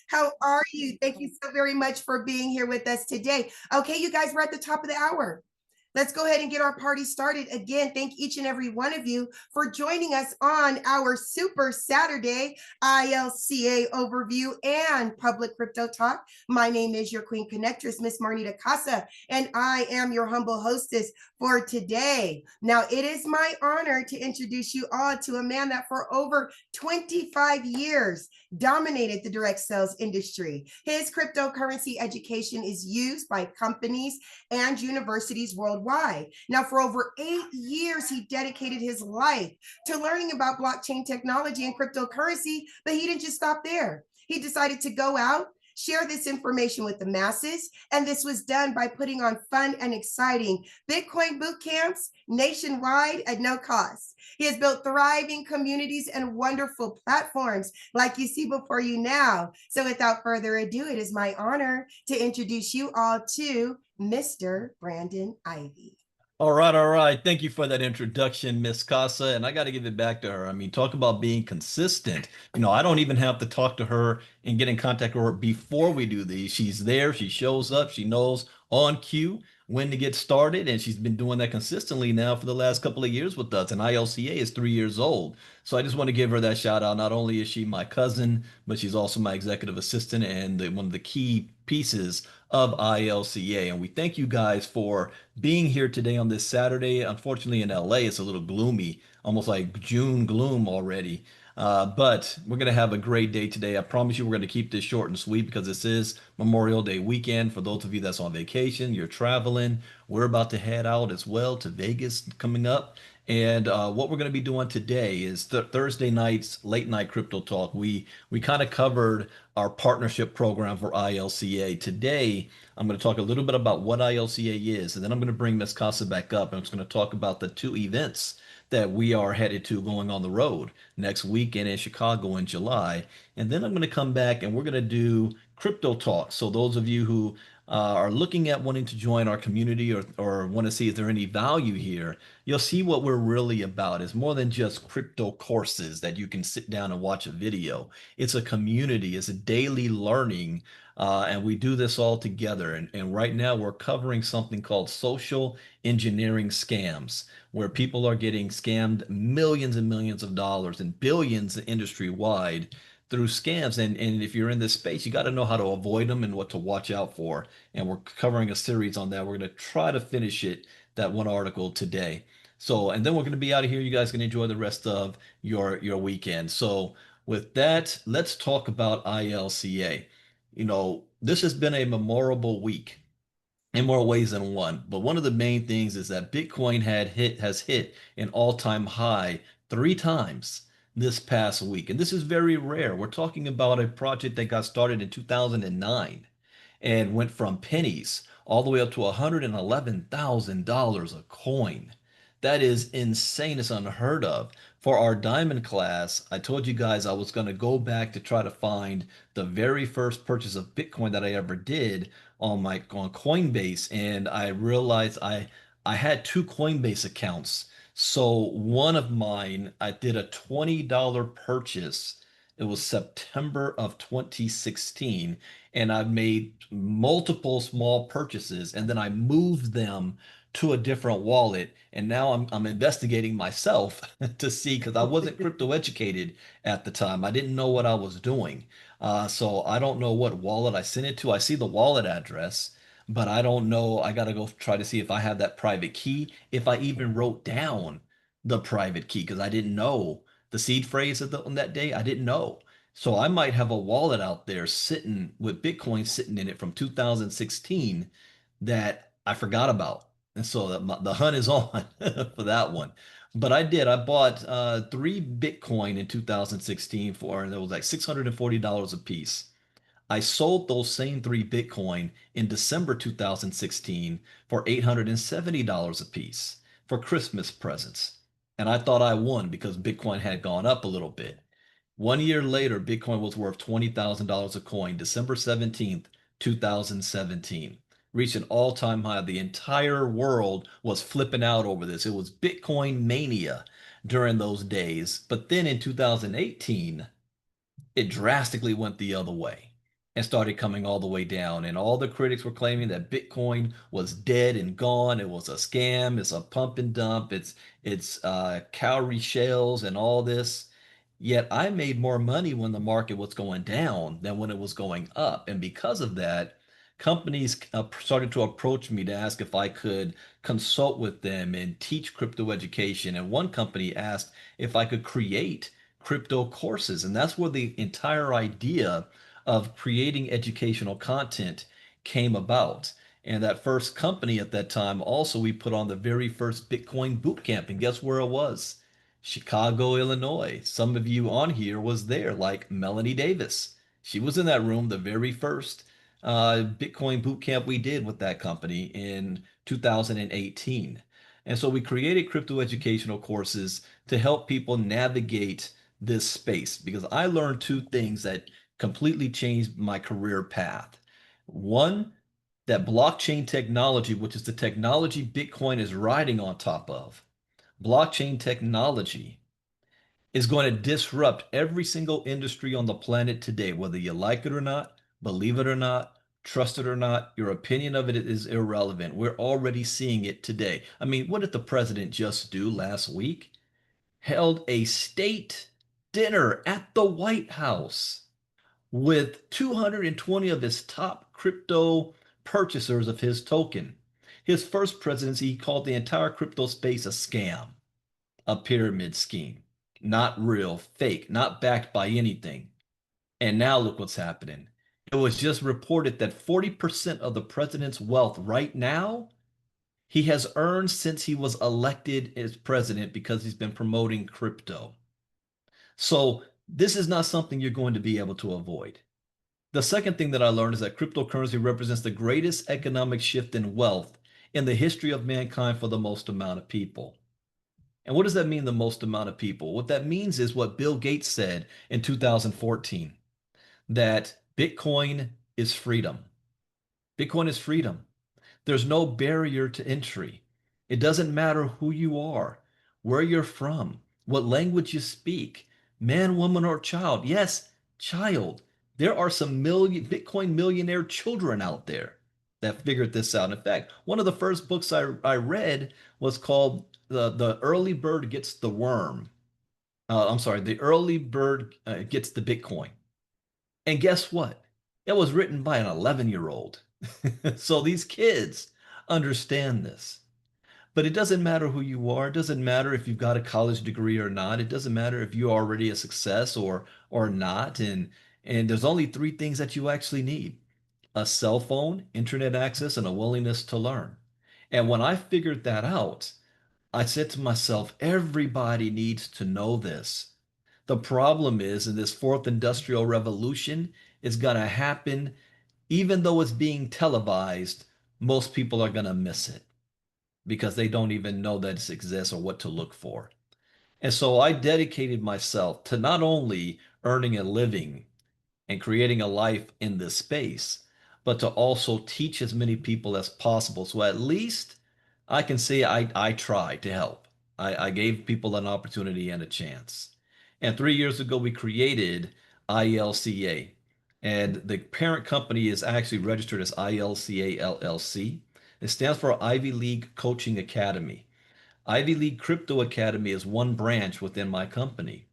How are you? Thank you so very much for being here with us today. Okay, you guys, we're at the top of the hour. Let's go ahead and get our party started. Again, thank each and every one of you for joining us on our Super Saturday ILCA overview and public crypto talk. My name is your Queen Connectress, Miss Marnita Casa, and I am your humble hostess for today. Now, it is my honor to introduce you all to a man that for over 25 years dominated the direct sales industry. His cryptocurrency education is used by companies and universities worldwide. Now, for over 8 years, he dedicated his life to learning about blockchain technology and cryptocurrency, but he didn't just stop there. He decided to go out, share this information with the masses, and this was done by putting on fun and exciting Bitcoin boot camps nationwide at no cost. He has built thriving communities and wonderful platforms like you see before you now. So without further ado, it is my honor to introduce you all to Mr. Brandon Ivey. All right, all right. Thank you for that introduction, Miss Casa. And I got to give it back to her. I mean, talk about being consistent. I don't even have to talk to her and get in contact with her before we do these. She's there, she shows up, she knows on cue when to get started, and she's been doing that consistently now for the last couple of years with us. And ILCA is 3 years old. So I just want to give her that shout out. Not only is she my cousin, but she's also my executive assistant and one of the key pieces of ILCA. And we thank you guys for being here today on this Saturday. Unfortunately, in LA, it's a little gloomy, almost like June gloom already. But we're going to have a great day today. I promise you we're going to keep this short and sweet because this is Memorial Day weekend. For those of you that's on vacation, you're traveling. We're about to head out as well to Vegas coming up. And what we're going to be doing today is Thursday night's late night crypto talk. We kind of covered our partnership program for ILCA. Today, I'm going to talk a little bit about what ILCA is, and then I'm going to bring Ms. Casa back up, and I'm just going to talk about the two events that we are headed to going on the road next weekend in Chicago in July. And then I'm going to come back and we're going to do crypto talk. So those of you who are looking at wanting to join our community or want to see if there any value here, you'll see what we're really about. It's more than just crypto courses that you can sit down and watch a video. It's a community, it's a daily learning, and we do this all together. And right now we're covering something called social engineering scams, where people are getting scammed millions and millions of dollars and billions industry wide through scams. And if you're in this space, you got to know how to avoid them and what to watch out for. And we're covering a series on that. We're going to try to finish that one article today. So, and then we're going to be out of here. You guys can enjoy the rest of your weekend. So with that, let's talk about ILCA. This has been a memorable week in more ways than one. But one of the main things is that Bitcoin has hit an all-time high 3 times this past week. And this is very rare. We're talking about a project that got started in 2009 and went from pennies all the way up to $111,000 a coin. That is insane. It's unheard of. For our diamond class, I told you guys I was going to go back to try to find the very first purchase of Bitcoin that I ever did on Coinbase, and I realized I had two Coinbase accounts. So one of mine, I did a $20 purchase. It was September of 2016, and I made multiple small purchases, and then I moved them to a different wallet. And now I'm investigating myself to see because I wasn't crypto educated at the time. I didn't know what I was doing. So I don't know what wallet I sent it to. I see the wallet address, but I don't know. I got to go try to see if I have that private key, if I even wrote down the private key because I didn't know the seed phrase on that day. I didn't know. So I might have a wallet out there sitting with Bitcoin sitting in it from 2016 that I forgot about. And so the hunt is on for that one. But I bought 3 Bitcoin in 2016 and it was like $640 a piece. I sold those same 3 Bitcoin in December 2016 for $870 a piece for Christmas presents. And I thought I won because Bitcoin had gone up a little bit. 1 year later, Bitcoin was worth $20,000 a coin, December 17th, 2017. Reached an all-time high. The entire world was flipping out over this. It was Bitcoin mania during those days. But then in 2018, it drastically went the other way and started coming all the way down. And all the critics were claiming that Bitcoin was dead and gone. It was a scam. It's a pump and dump. It's cowrie shells and all this. Yet I made more money when the market was going down than when it was going up. And because of that, companies started to approach me to ask if I could consult with them and teach crypto education. And one company asked if I could create crypto courses. And that's where the entire idea of creating educational content came about. And that first company at that time, also, we put on the very first Bitcoin boot camp. And guess where it was? Chicago, Illinois. Some of you on here was there, like Melanie Davis. She was in that room the very first Bitcoin boot camp we did with that company in 2018. And so we created crypto educational courses to help people navigate this space because I learned two things that completely changed my career path. One, that blockchain technology, which is the technology Bitcoin is riding on top of, blockchain technology is going to disrupt every single industry on the planet today, whether you like it or not, believe it or not, trust it or not, your opinion of it is irrelevant. We're already seeing it today. I mean, what did the president just do last week? Held a state dinner at the White House with 220 of his top crypto purchasers of his token. His first presidency, he called the entire crypto space a scam, a pyramid scheme, not real, fake, not backed by anything. And now look what's happening. It was just reported that 40% of the president's wealth right now he has earned since he was elected as president because he's been promoting crypto. So this is not something you're going to be able to avoid. The second thing that I learned is that cryptocurrency represents the greatest economic shift in wealth in the history of mankind for the most amount of people. And what does that mean, the most amount of people? What that means is what Bill Gates said in 2014, that Bitcoin is freedom. Bitcoin is freedom. There's no barrier to entry. It doesn't matter who you are, where you're from, what language you speak, man, woman, or child. Yes, child. There are some Bitcoin millionaire children out there that figured this out. In fact, one of the first books I read was called the Early Bird Gets the Worm. I'm sorry, The Early Bird Gets the Bitcoin. And guess what? It was written by an 11-year-old. So these kids understand this. But it doesn't matter who you are. It doesn't matter if you've got a college degree or not. It doesn't matter if you're already a success or not. And there's only three things that you actually need: a cell phone, internet access, and a willingness to learn. And when I figured that out, I said to myself, everybody needs to know this. The problem is, in this fourth industrial revolution, it's going to happen. Even though it's being televised, most people are going to miss it because they don't even know that it exists or what to look for. And so I dedicated myself to not only earning a living and creating a life in this space, but to also teach as many people as possible. So at least I can say I tried to help. I gave people an opportunity and a chance. And 3 years ago, we created ILCA. And the parent company is actually registered as ILCA LLC. It stands for Ivy League Coaching Academy. Ivy League Crypto Academy is one branch within my company.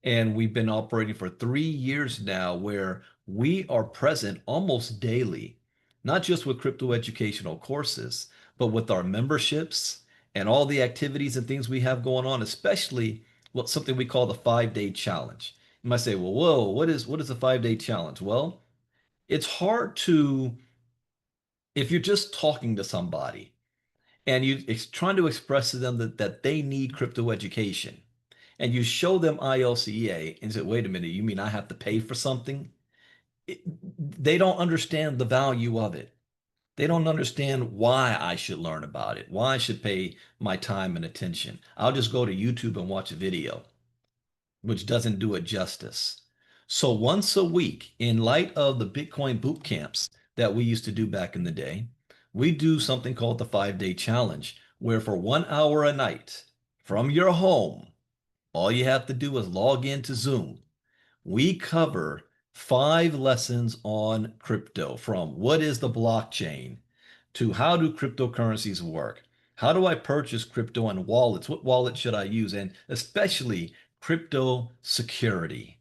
And we've been operating for 3 years now where we are present almost daily, not just with crypto educational courses, but with our memberships and all the activities and things we have going on, especially what something we call the 5-day challenge. You might say, well, whoa, what is a 5-day challenge? Well, it's hard to, if you're just talking to somebody and you trying to express to them that they need crypto education and you show them ILCA and say, wait a minute, you mean I have to pay for something? It, they don't understand the value of it. They don't understand why I should learn about it, why I should pay my time and attention. I'll just go to YouTube and watch a video, which doesn't do it justice. So once a week, in light of the Bitcoin boot camps that we used to do back in the day, we do something called the 5-day challenge, where for 1 hour a night from your home, all you have to do is log into Zoom. we cover 5 lessons on crypto, from what is the blockchain to how do cryptocurrencies work? How do I purchase crypto and wallets? What wallet should I use? And especially crypto security,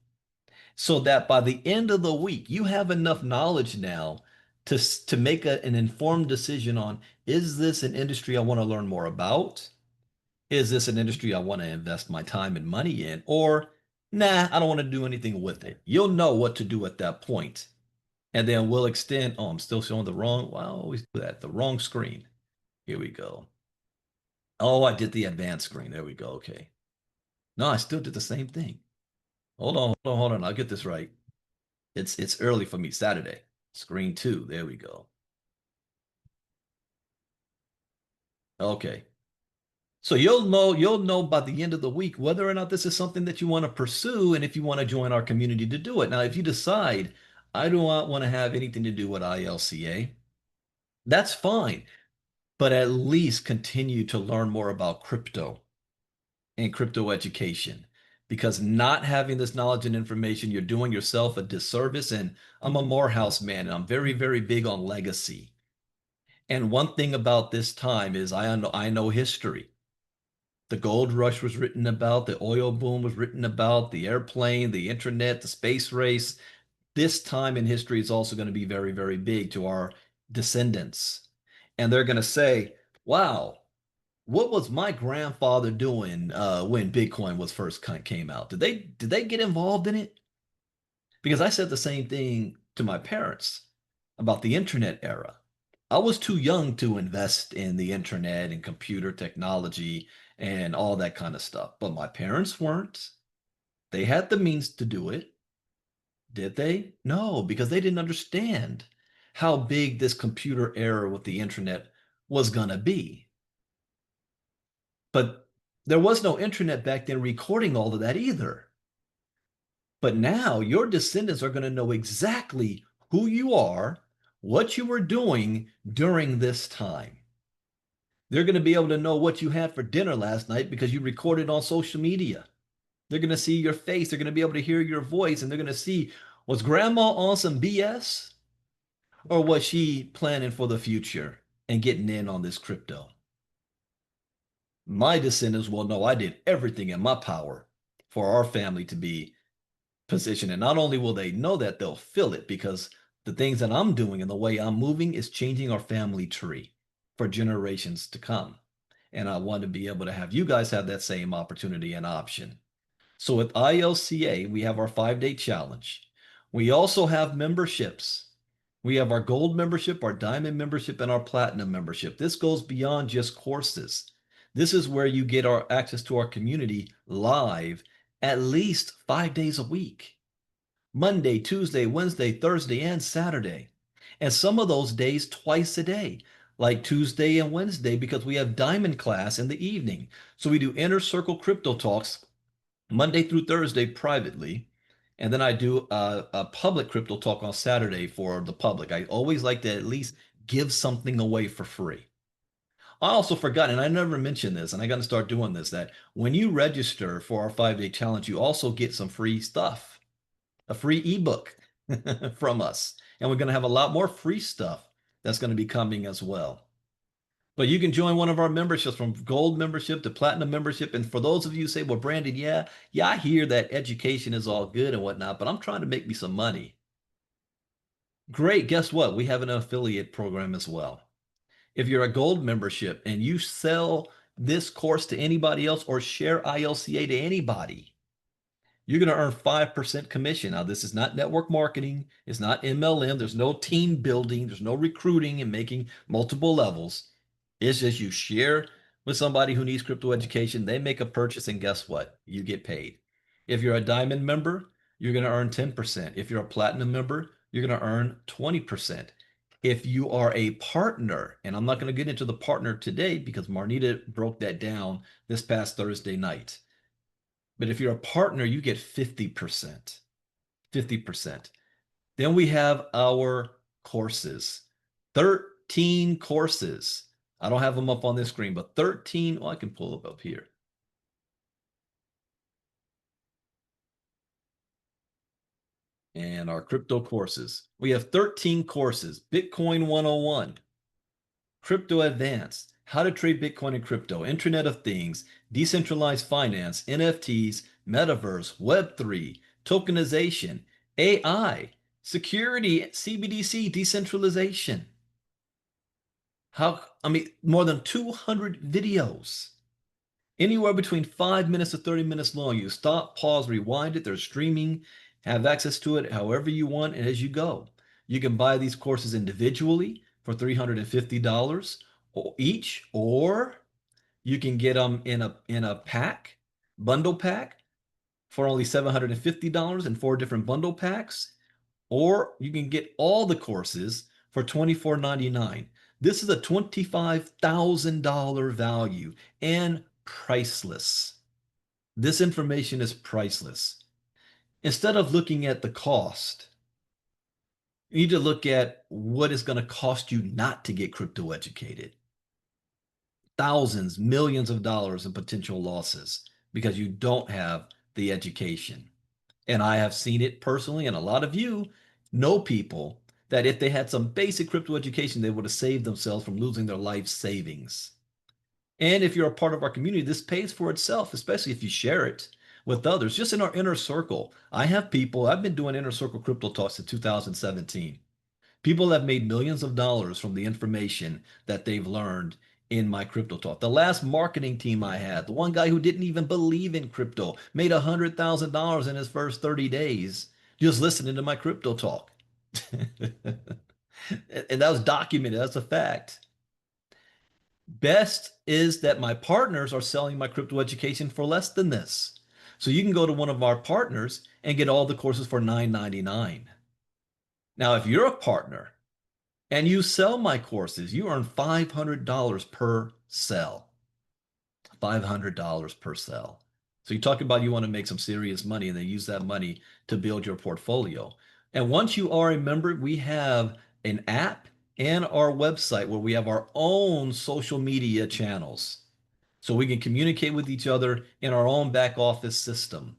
so that by the end of the week, you have enough knowledge now to make an informed decision on, is this an industry I want to learn more about? Is this an industry I want to invest my time and money in? Or, nah, I don't want to do anything with it. You'll know what to do at that point. And then we'll extend. Oh, I'm still showing the wrong. Well, I always do that. The wrong screen. Here we go. Oh, I did the advanced screen. There we go. Okay. No, I still did the same thing. Hold on, hold on, hold on. I'll get this right. It's early for me. Saturday. Screen 2. There we go. Okay. So you'll know by the end of the week whether or not this is something that you want to pursue and if you want to join our community to do it. Now, if you decide I do not want to have anything to do with ILCA, that's fine. But at least continue to learn more about crypto and crypto education. Because not having this knowledge and information, you're doing yourself a disservice. And I'm a Morehouse man, and I'm very, very big on legacy. And one thing about this time is I know history. The gold rush was written about, the oil boom was written about, the airplane, the internet, the space race. This time in history is also going to be very, very big to our descendants. And they're going to say, wow, what was my grandfather doing when Bitcoin was first came out? Did they get involved in it? Because I said the same thing to my parents about the internet era. I was too young to invest in the internet and computer technology and all that kind of stuff. But my parents weren't. They had the means to do it. Did they? No, because they didn't understand how big this computer era with the internet was going to be. But there was no internet back then recording all of that either. But now your descendants are going to know exactly who you are, what you were doing during this time. They're going to be able to know what you had for dinner last night because you recorded on social media. They're going to see your face. They're going to be able to hear your voice, and they're going to see, was grandma on some BS or was she planning for the future and getting in on this crypto? My descendants will know I did everything in my power for our family to be positioned. And not only will they know that, they'll feel it because the things that I'm doing and the way I'm moving is changing our family tree for generations to come. And I want to be able to have you guys have that same opportunity and option. So with ILCA, we have our 5-day challenge. We also have memberships. We have our gold membership, our diamond membership, and our platinum membership. This goes beyond just courses. This is where you get our access to our community live at least 5 days a week. Monday, Tuesday, Wednesday, Thursday, and Saturday. And some of those days twice a day, like Tuesday and Wednesday, because we have diamond class in the evening. So we do inner circle crypto talks Monday through Thursday privately. And then I do a public crypto talk on Saturday for the public. I always like to at least give something away for free. I also forgot, and I never mentioned this, and I got to start doing this, that when you register for our 5-day challenge, you also get some free stuff, a free ebook from us. And we're going to have a lot more free stuff that's going to be coming as well. But you can join one of our memberships, from gold membership to platinum membership. And for those of you who say, well, Brandon, yeah, I hear that education is all good and whatnot, but I'm trying to make me some money. Great. Guess what? We have an affiliate program as well. If you're a gold membership and you sell this course to anybody else or share ILCA to anybody, you're going to earn 5% commission. Now, this is not network marketing. It's not MLM. There's no team building. There's no recruiting and making multiple levels. It's just you share with somebody who needs crypto education. They make a purchase, and guess what? You get paid. If you're a diamond member, you're going to earn 10%. If you're a platinum member, you're going to earn 20%. If you are a partner, and I'm not going to get into the partner today because Marnita broke that down this past Thursday night. But if you're a partner, you get 50%. 50%. Then we have our courses. 13 courses. I don't have them up on this screen, but 13. Well, I can pull them up here. and our crypto courses. We have 13 courses: Bitcoin 101, Crypto Advanced, How to Trade Bitcoin and Crypto, Internet of Things, Decentralized Finance, NFTs, Metaverse, Web3, Tokenization, AI, Security, CBDC, Decentralization. More than 200 videos. Anywhere between 5 minutes to 30 minutes long. You stop, pause, rewind it. They're streaming, have access to it however you want and as you go. You can buy these courses individually for $350 each, or you can get them in a pack, bundle pack for only $750 in 4 different bundle packs, or you can get all the courses for $24.99. This is a $25,000 value and priceless. This information is priceless. Instead of looking at the cost, you need to look at what it's going to cost you not to get crypto educated. Thousands, millions of dollars in potential losses because you don't have the education. And I have seen it personally, and a lot of you know people that if they had some basic crypto education, they would have saved themselves from losing their life savings. And if you're a part of our community, this pays for itself, especially if you share it with others. Just in our inner circle, I've been doing inner circle crypto talks since 2017. People have made millions of dollars from the information that they've learned in my crypto talk. The last marketing team I had, the one guy who didn't even believe in crypto, made $100,000 in his first 30 days just listening to my crypto talk. And that was documented. That's a fact. Best is that my partners are selling my crypto education for less than this. So you can go to one of our partners and get all the courses for $9.99. Now, if you're a partner and you sell my courses, you earn $500 per sell. $500 per sell. So you talk about you want to make some serious money and then use that money to build your portfolio. And once you are a member, we have an app and our website where we have our own social media channels. So we can communicate with each other in our own back office system.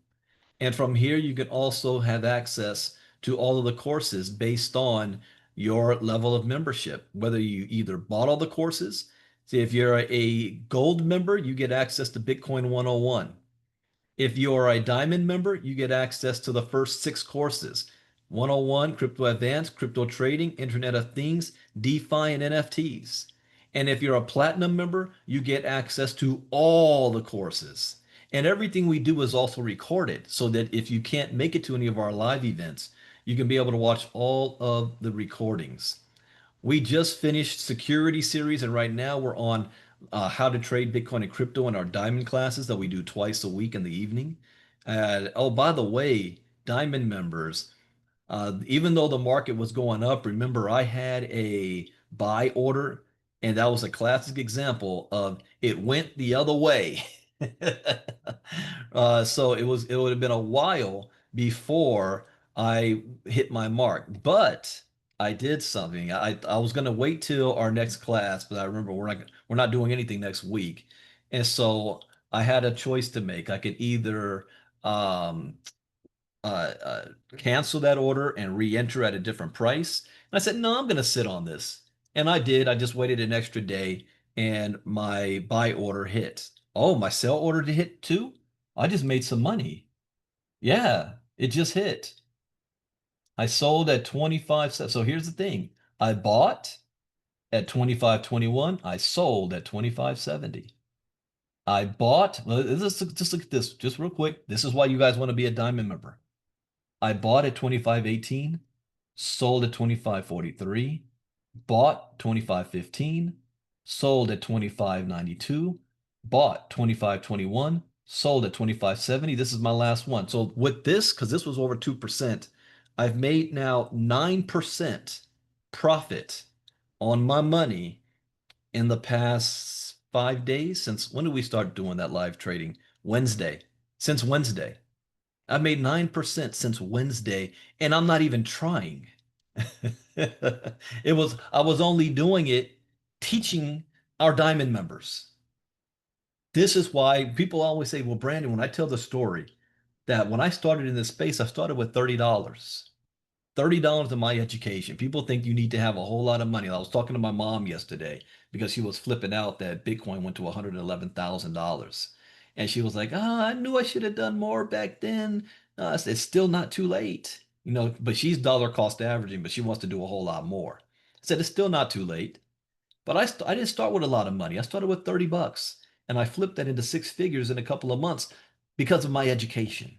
And from here, you can also have access to all of the courses based on your level of membership, whether you either bought all the courses. See, if you're a gold member, you get access to Bitcoin 101. If you're a diamond member, you get access to the first 6 courses: 101, Crypto Advanced, Crypto Trading, Internet of Things, DeFi, and NFTs. And if you're a platinum member, you get access to all the courses. And everything we do is also recorded so that if you can't make it to any of our live events, you can be able to watch all of the recordings. We just finished security series, and right now we're on how to trade Bitcoin and crypto in our diamond classes that we do twice a week in the evening. Oh, by the way, diamond members, even though the market was going up, remember I had a buy order, and that was a classic example of it went the other way. So it would have been a while before I hit my mark, but I did something. I was going to wait till our next class, but I remember we're not doing anything next week, and so I had a choice to make. I could either um, cancel that order and re-enter at a different price. And I said, no, I'm going to sit on this. And I did. I just waited an extra day and my buy order hit. Oh, my sell order to hit too? I just made some money. Yeah, it just hit. I sold at 25 cents. So here's the thing. I bought at 25.21. I sold at 25.70. I bought, well, just look at this, just real quick. This is why you guys want to be a diamond member. I bought at 25.18, sold at 25.43, bought 25.15, sold at 25.92, bought 25.21, sold at 25.70. This is my last one. So with this, because this was over 2%, I've made now 9% profit on my money in the past 5 days. Since when did we start doing that live trading? Wednesday. Since Wednesday. I made 9% since Wednesday, and I'm not even trying. I was only doing it teaching our diamond members. This is why people always say, well, Brandon, when I tell the story that when I started in this space, I started with $30. $30 of my education. People think you need to have a whole lot of money. I was talking to my mom yesterday because she was flipping out that Bitcoin went to $111,000. And she was like, I knew I should have done more back then. I said, it's still not too late. But she's dollar cost averaging, but she wants to do a whole lot more. I said, it's still not too late. But I didn't start with a lot of money. I started with $30 and I flipped that into six figures in a couple of months because of my education,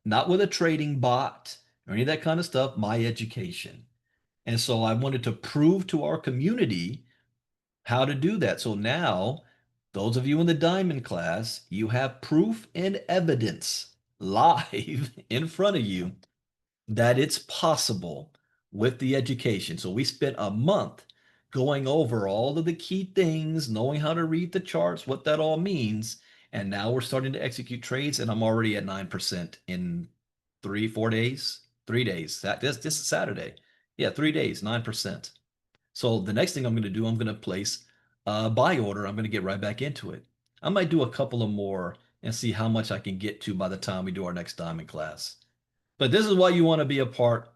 not with a trading bot or any of that kind of stuff, my education. And so I wanted to prove to our community how to do that. So now, those of you in the diamond class, you have proof and evidence live in front of you that it's possible with the education. So we spent a month going over all of the key things, knowing how to read the charts, what that all means. And now we're starting to execute trades, and I'm already at 9% in 3 4 days. 3 days. This is Saturday. Yeah, 3 days, 9%. So the next thing I'm going to do, I'm going to place a buy order. I'm going to get right back into it. I might do a couple of more and see how much I can get to by the time we do our next diamond class. But this is why you want to be a part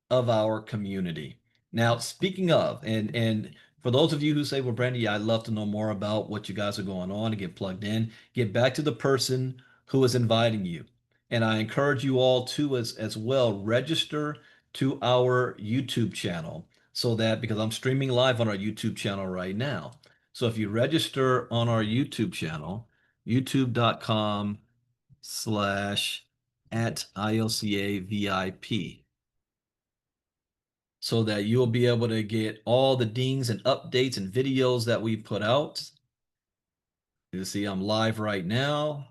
of our community. Now, speaking of, and for those of you who say, well, Brandy, I'd love to know more about what you guys are going on and get plugged in, get back to the person who is inviting you. And I encourage you all to as well register to our YouTube channel so that because I'm streaming live on our YouTube channel right now. So if you register on our YouTube channel, youtube.com/at ILCA VIP so that you'll be able to get all the dings and updates and videos that we put out. You see, I'm live right now.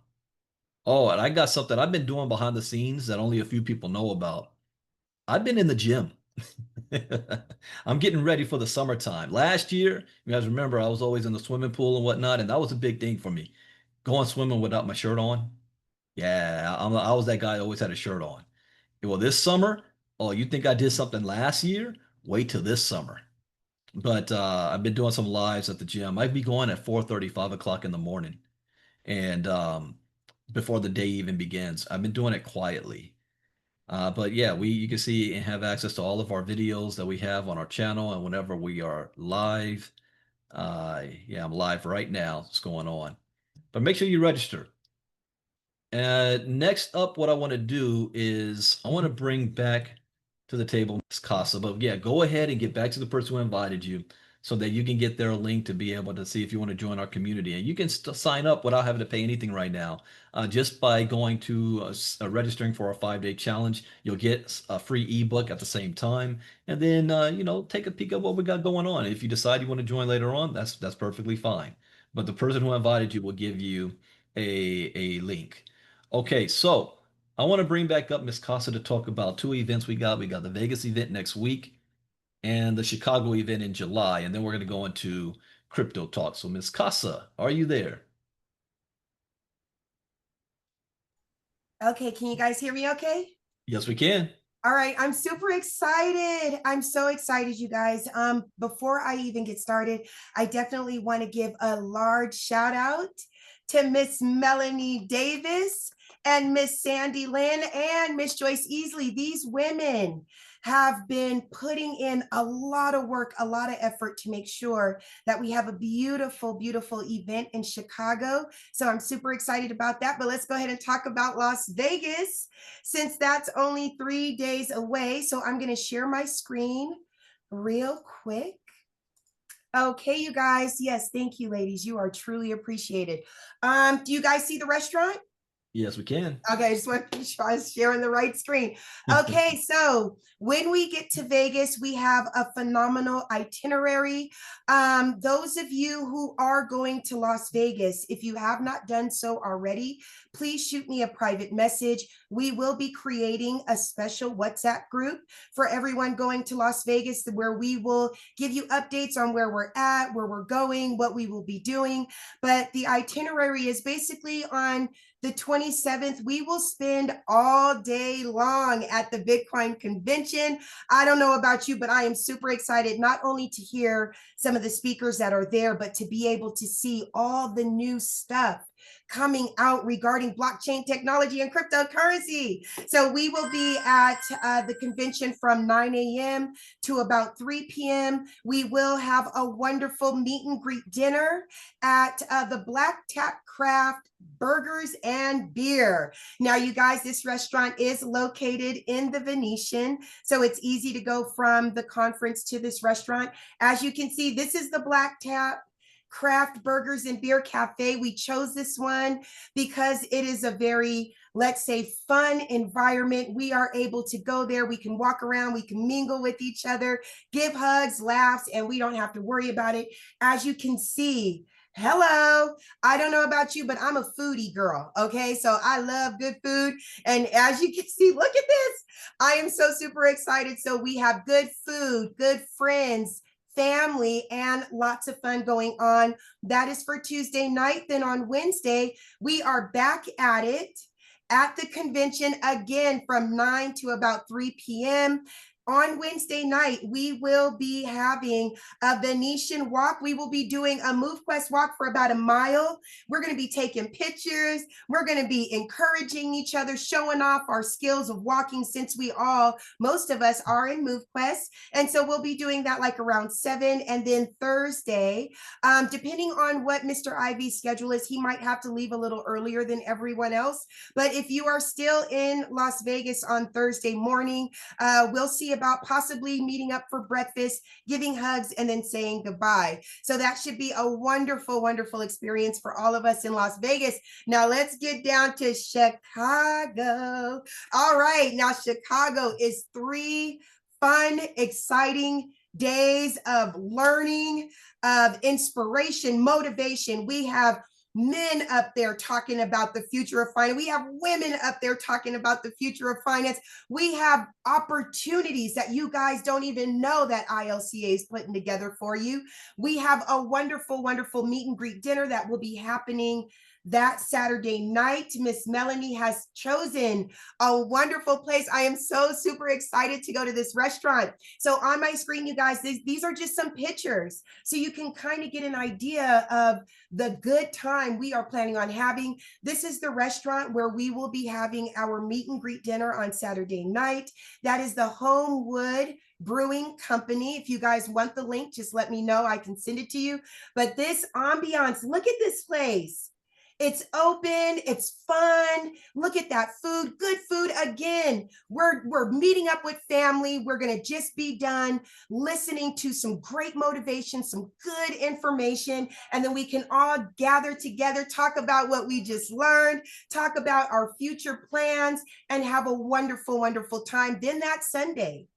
Oh, and I got something I've been doing behind the scenes that only a few people know about. I've been in the gym. I'm getting ready for the summertime. Last year, you guys remember, I was always in the swimming pool and whatnot, and that was a big thing for me. Going swimming without my shirt on. Yeah, I was that guy that always had a shirt on. Well, this summer, oh, you think I did something last year? Wait till this summer. But I've been doing some lives at the gym. I'd be going at 4:30, 5 o'clock in the morning. And before the day even begins. I've been doing it quietly. But yeah, you can see and have access to all of our videos that we have on our channel. And whenever we are live, yeah, I'm live right now. What's going on? But make sure you register. Next up, what I want to do is I want to bring back to the table Miss Casa. But yeah, go ahead and get back to the person who invited you so that you can get their link to be able to see if you want to join our community. And you can sign up without having to pay anything right now. Just by going to registering for our 5-day challenge, you'll get a free ebook at the same time. And then, take a peek at what we got going on. If you decide you want to join later on, that's perfectly fine. But the person who invited you will give you a link. Okay, so I want to bring back up Miss Casa to talk about two events we got. We got the Vegas event next week and the Chicago event in July, and then we're going to go into crypto talk. So, Miss Casa, are you there? Okay, can you guys hear me okay? Yes, we can. All right, I'm super excited. I'm so excited, you guys. Before I even get started, I definitely want to give a large shout out to Miss Melanie Davis and Miss Sandy Lynn and Miss Joyce Easley. These women have been putting in a lot of work, a lot of effort to make sure that we have a beautiful, beautiful event in Chicago. So I'm super excited about that. But let's go ahead and talk about Las Vegas, since that's only 3 days away. So I'm going to share my screen real quick. Okay, you guys. Yes, thank you, ladies. You are truly appreciated. Do you guys see the restaurant? Yes, we can. Okay, I just want to be sure I was sharing the right screen. Okay, so when we get to Vegas, we have a phenomenal itinerary. Those of you who are going to Las Vegas, if you have not done so already, please shoot me a private message. We will be creating a special WhatsApp group for everyone going to Las Vegas where we will give you updates on where we're at, where we're going, what we will be doing. But the itinerary is basically on the 27th, we will spend all day long at the Bitcoin convention. I don't know about you, but I am super excited not only to hear some of the speakers that are there, but to be able to see all the new stuff coming out regarding blockchain technology and cryptocurrency. So we will be at the convention from 9 a.m. to about 3 p.m. We will have a wonderful meet and greet dinner at the Black Tap Craft Burgers and Beer. Now, you guys, this restaurant is located in the Venetian, so it's easy to go from the conference to this restaurant. As you can see, this is the Black Tap Craft Burgers and Beer Cafe. We chose this one because it is a very, let's say, fun environment. We are able to go there. We can walk around, we can mingle with each other, give hugs, laughs, and we don't have to worry about it. As you can see, hello, I don't know about you, but I'm a foodie girl. Okay, so I love good food. And as you can see, look at this. I am so super excited. So we have good food, good friends, family, and lots of fun going on. That is for Tuesday night. Then on Wednesday, we are back at it at the convention again from 9 to about 3 p.m. On Wednesday night, we will be having a Venetian walk. We will be doing a MoveQuest walk for about a mile. We're going to be taking pictures. We're going to be encouraging each other, showing off our skills of walking since most of us are in MoveQuest. And so we'll be doing that like around 7. And then Thursday, depending on what Mr. Ivey's schedule is, he might have to leave a little earlier than everyone else. But if you are still in Las Vegas on Thursday morning, we'll see about possibly meeting up for breakfast, giving hugs, and then saying goodbye. So that should be a wonderful, wonderful experience for all of us in Las Vegas. Now let's get down to Chicago. All right, now Chicago is 3 fun, exciting days of learning, of inspiration, motivation. We have men up there talking about the future of finance. We have women up there talking about the future of finance. We have opportunities that you guys don't even know that ILCA is putting together for you. We have a wonderful, wonderful meet and greet dinner that will be happening that Saturday night. Miss Melanie has chosen a wonderful place. I am so super excited to go to this restaurant. So on my screen, you guys, these are just some pictures so you can kind of get an idea of the good time we are planning on having. This is the restaurant where we will be having our meet and greet dinner on Saturday night. That is the Homewood Brewing Company. If you guys want the link, just let me know. I can send it to you. But this ambiance, look at this place. It's open, it's fun. Look at that food, good food. Again, we're meeting up with family. We're going to just be done listening to some great motivation, some good information, and then we can all gather together, talk about what we just learned, talk about our future plans, and have a wonderful, wonderful time. Then that Sunday,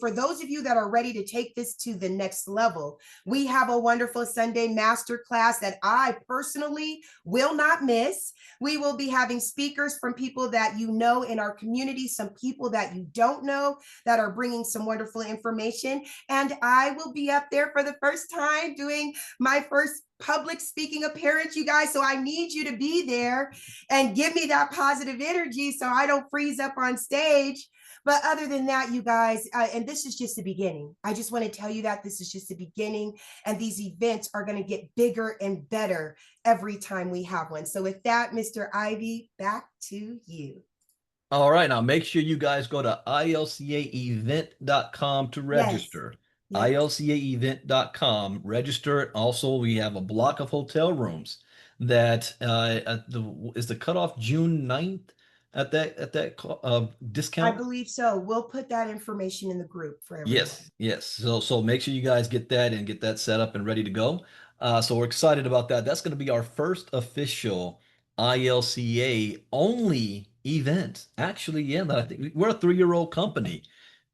for those of you that are ready to take this to the next level, we have a wonderful Sunday masterclass that I personally will not miss. We will be having speakers from people that you know in our community, some people that you don't know that are bringing some wonderful information. And I will be up there for the first time doing my first public speaking appearance, you guys. So I need you to be there and give me that positive energy so I don't freeze up on stage. But other than that, you guys, and this is just the beginning. I just want to tell you that this is just the beginning, and these events are going to get bigger and better every time we have one. So with that, Mr. Ivey, back to you. All right, now make sure you guys go to ilcaevent.com to register. Yes. ilcaevent.com, register it. Also, we have a block of hotel rooms that is the cutoff June 9th at that discount. I believe so. We'll put that information in the group for everyone. Yes. So make sure you guys get that and get that set up and ready to go. So we're excited about that. That's going to be our first official ILCA only event. Actually, yeah, I think we're a 3-year-old company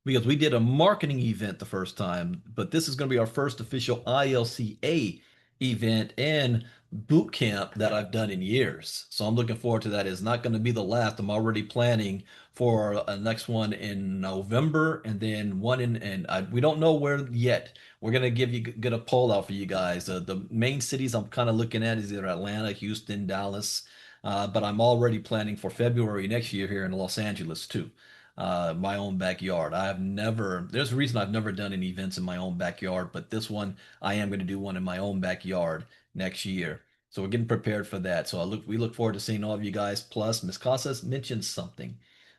because we did a marketing event the first time, but this is going to be our first official ILCA event and boot camp that I've done in years. So I'm looking forward to that. It's not going to be the last. I'm already planning for a next one in November and then one we don't know where yet. We're going to get a poll out for you guys. The main cities I'm kind of looking at is either Atlanta, Houston, Dallas, but I'm already planning for February next year here in Los Angeles too. My own backyard. There's a reason I've never done any events in my own backyard, but this one, I am going to do one in my own backyard next year. So we're getting prepared for that. So we look forward to seeing all of you guys. Plus, Ms. Casas mentioned something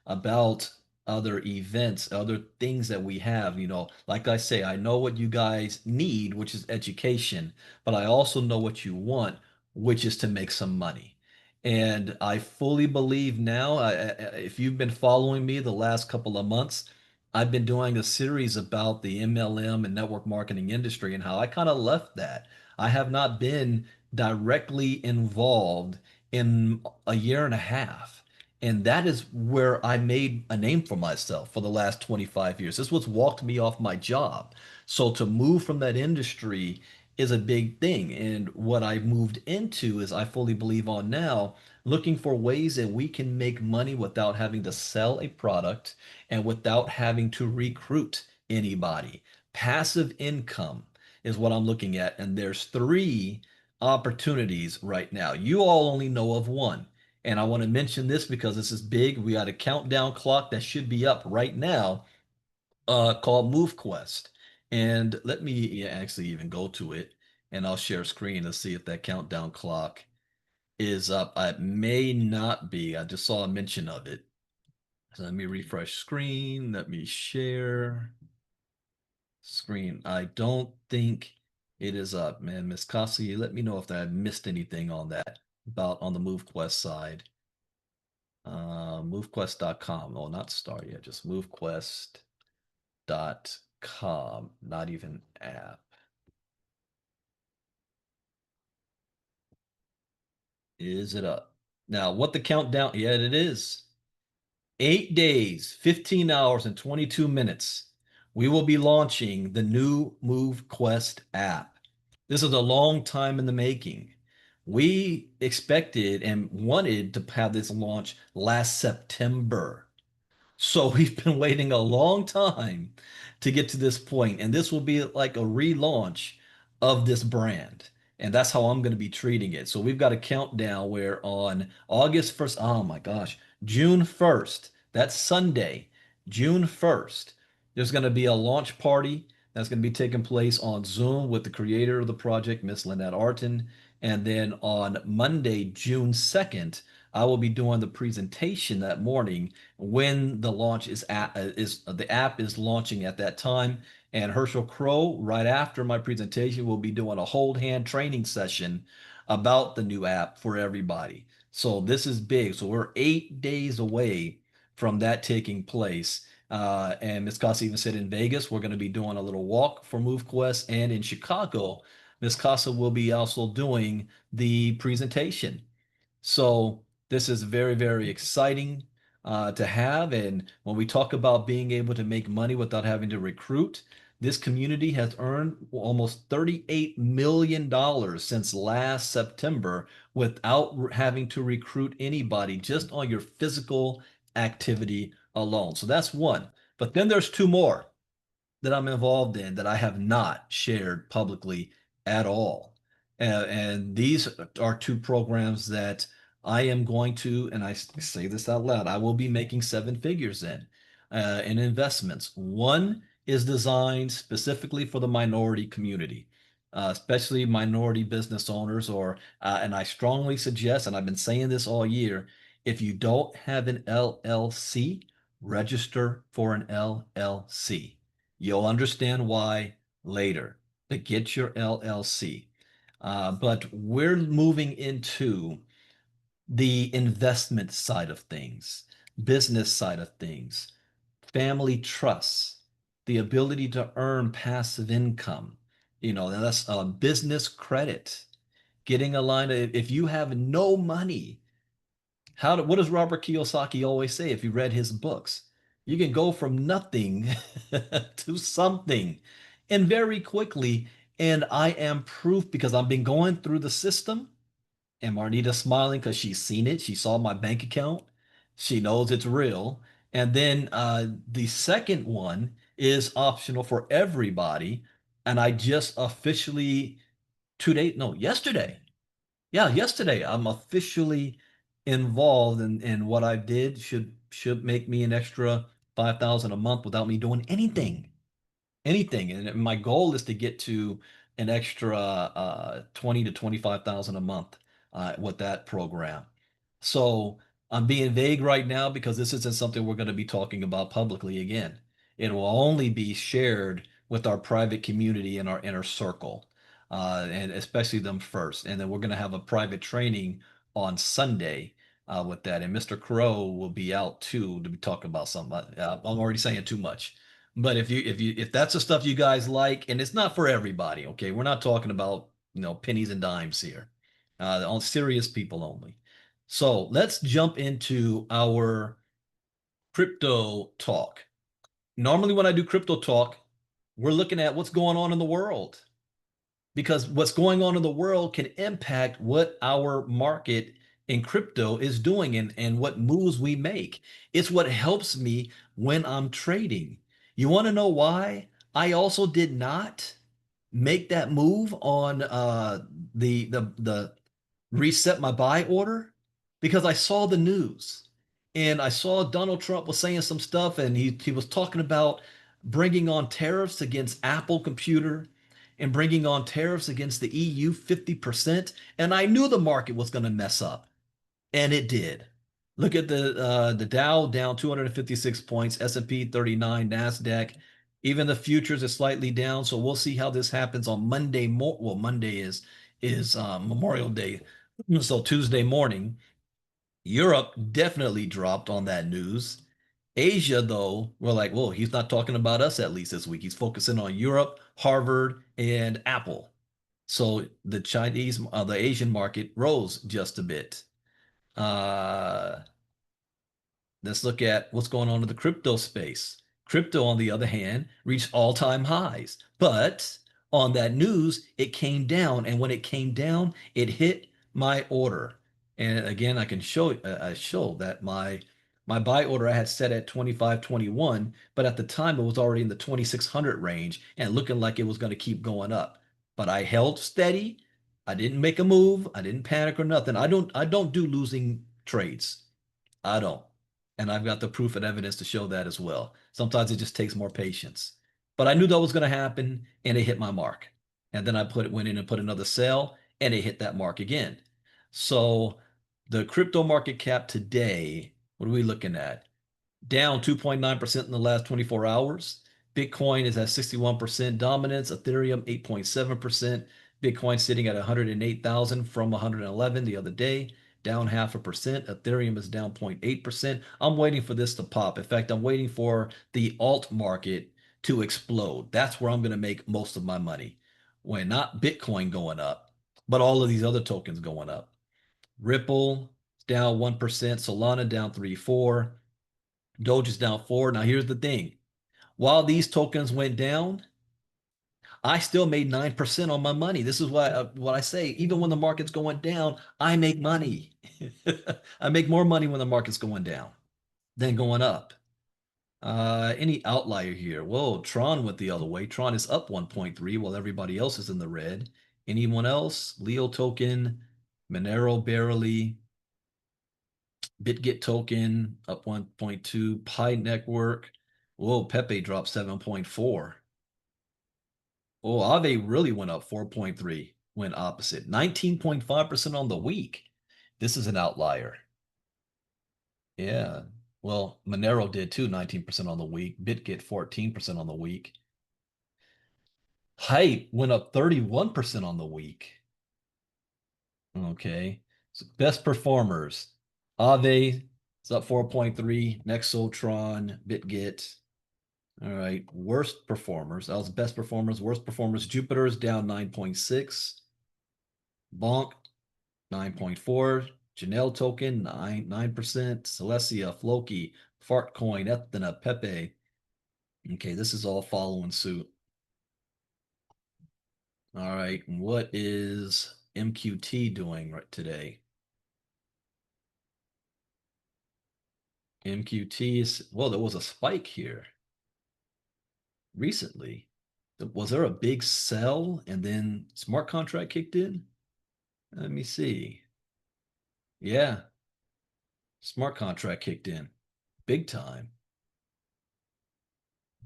about other events, other things that we have. Like I say, I know what you guys need, which is education, but I also know what you want, which is to make some money. And I fully believe now, if you've been following me the last couple of months, I've been doing a series about the MLM and network marketing industry and how I kind of left that. I have not been directly involved in a year and a half. And that is where I made a name for myself for the last 25 years. This was walked me off my job. So to move from that industry is a big thing. And what I moved into is I fully believe on now, looking for ways that we can make money without having to sell a product and without having to recruit anybody. Passive income is what I'm looking at. And there's three opportunities right now. You all only know of one. And I want to mention this because this is big. We got a countdown clock that should be up right now called MoveQuest. And let me actually even go to it and I'll share screen to see if that countdown clock is up. It may not be. I just saw a mention of it. So let me refresh screen. Let me share screen. I don't think it is up, man. Miss Kasi, let me know if I missed anything on that about on the MoveQuest side. MoveQuest.com. Oh, not start yet, just MoveQuest.com. Not even app. Is it up? Now, what the countdown? Yeah, it is. 8 days, 15 hours, and 22 minutes. We will be launching the new MoveQuest app. This is a long time in the making. We expected and wanted to have this launch last September. So we've been waiting a long time to get to this point, and this will be like a relaunch of this brand. And that's how I'm going to be treating it. So we've got a countdown where on August 1st, oh my gosh, June 1st, that's Sunday, June 1st, there's going to be a launch party that's going to be taking place on Zoom with the creator of the project, Miss Lynette Artin. And then on Monday, June 2nd, I will be doing the presentation that morning when the launch is the app is launching at that time. And Herschel Crow, right after my presentation, will be doing a hold hand training session about the new app for everybody. So this is big. So we're 8 days away from that taking place. And Ms. Casa even said in Vegas, we're going to be doing a little walk for MoveQuest. And in Chicago, Ms. Casa will be also doing the presentation. So this is very, very exciting to have. And when we talk about being able to make money without having to recruit, this community has earned almost $38 million since last September without having to recruit anybody, just on your physical activity alone. So that's one. But then there's two more that I'm involved in that I have not shared publicly at all. And these are two programs that I am going to, and I say this out loud, I will be making seven figures in investments. One is designed specifically for the minority community, especially minority business owners, and I strongly suggest, and I've been saying this all year, if you don't have an LLC, register for an LLC. You'll understand why later, but get your LLC. But we're moving into the investment side of things, business side of things, family trusts, the ability to earn passive income. That's business credit, getting a line of, if you have no money, what does Robert Kiyosaki always say if you read his books? You can go from nothing to something and very quickly. And I am proof because I've been going through the system, and Marnita's smiling because she's seen it. She saw my bank account. She knows it's real. And then the second one is optional for everybody. And I just officially 2 days, no, yesterday, yeah, yesterday I'm officially involved in what I did should make me an extra 5,000 a month without me doing anything. And my goal is to get to an extra 20 to 25,000 a month. with that program. So I'm being vague right now because this isn't something we're going to be talking about publicly again. It will only be shared with our private community and our inner circle, and especially them first. And then we're going to have a private training on Sunday with that. And Mr. Crow will be out too to be talking about something. I'm already saying too much. But if that's the stuff you guys like, and it's not for everybody, okay? We're not talking about pennies and dimes here, on serious people only. So let's jump into our crypto talk. Normally, when I do crypto talk, we're looking at what's going on in the world because what's going on in the world can impact what our market in crypto is doing and what moves we make. It's what helps me when I'm trading. You want to know why I also did not make that move on the reset my buy order? Because I saw the news and I saw Donald Trump was saying some stuff and he was talking about bringing on tariffs against Apple Computer and bringing on tariffs against the EU 50%. And I knew the market was going to mess up, and it did. Look at the Dow down 256 points, S&P 39, Nasdaq. Even the futures is slightly down. So we'll see how this happens on Monday. Well, Monday is Memorial Day, so Tuesday morning. Europe definitely dropped on that news. Asia, though, we're like, well, he's not talking about us at least this week. He's focusing on Europe, Harvard, and Apple. So the Asian market rose just a bit. Uh, Let's look at what's going on in the crypto space. Crypto, on the other hand, reached all-time highs. But on that news, it came down. And when it came down, it hit my order. And again, I can show that my buy order I had set at 25.21, but at the time it was already in the 2600 range and looking like it was going to keep going up. But I held steady. I didn't make a move. I didn't panic or nothing. I don't do losing trades. I don't. And I've got the proof and evidence to show that as well. Sometimes it just takes more patience. But I knew that was going to happen and it hit my mark. And then went in and put another sell and it hit that mark again. So the crypto market cap today, what are we looking at? Down 2.9% in the last 24 hours. Bitcoin is at 61% dominance, Ethereum 8.7%, Bitcoin sitting at 108,000 from 111 the other day, down 0.5%. Ethereum is down 0.8%. I'm waiting for this to pop. In fact, I'm waiting for the alt market to explode. That's where I'm going to make most of my money. When not Bitcoin going up, but all of these other tokens going up. Ripple down 1%, Solana down 3.4%. Doge is down 4. Now, here's the thing. While these tokens went down, I still made 9% on my money. This is what I say. Even when the market's going down, I make money. I make more money when the market's going down than going up. Any outlier here? Whoa, Tron went the other way. Tron is up 1.3 while everybody else is in the red. Anyone else? Leo token, Monero barely, BitGet token up 1.2, Pi Network. Whoa, Pepe dropped 7.4. Oh, Aave really went up 4.3, went opposite. 19.5% on the week. This is an outlier. Yeah. Well, Monero did too, 19% on the week. BitGet 14% on the week. Hype went up 31% on the week. Okay. So best performers. Aave is up 4.3. Nexotron, BitGet. All right. Worst performers. That was best performers. Worst performers. Jupiter is down 9.6. Bonk 9.4. Janelle token 9%. Celestia, Floki, Fartcoin, Ethna, Pepe. Okay, this is all following suit. All right. What is MQT doing right today? MQT is, well, there was a spike here recently. Was there a big sell and then smart contract kicked in? Let me see. Yeah, smart contract kicked in big time.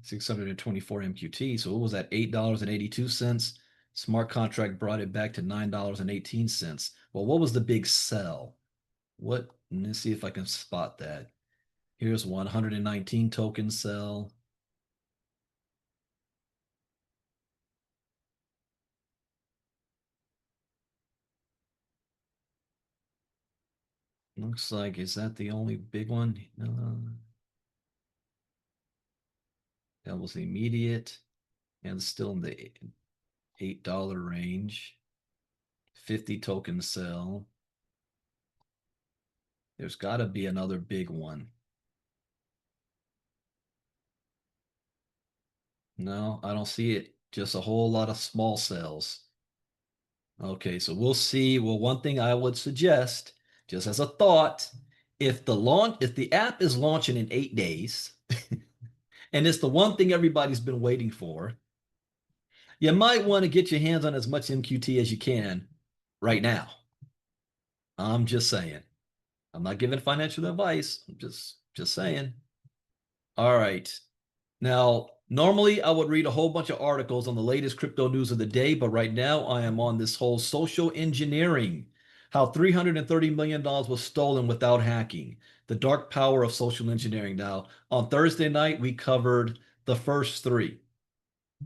624 MQT. So it was at $8.82. Smart contract brought it back to $9.18. Well, what was the big sell? What? Let's see if I can spot that. Here's 119 token sell. Looks like, is that the only big one? That was immediate and still in the $8 range. 50 token sell. There's got to be another big one. No, I don't see it. Just a whole lot of small cells. Okay, so we'll see. Well, one thing I would suggest, just as a thought, if the app is launching in 8 days, and it's the one thing everybody's been waiting for, you might want to get your hands on as much MQT as you can right now. I'm just saying. I'm not giving financial advice. I'm just saying. All right. Now, normally I would read a whole bunch of articles on the latest crypto news of the day, but right now I am on this whole social engineering, how $330 million was stolen without hacking, the dark power of social engineering. Now, on Thursday night, we covered the first three.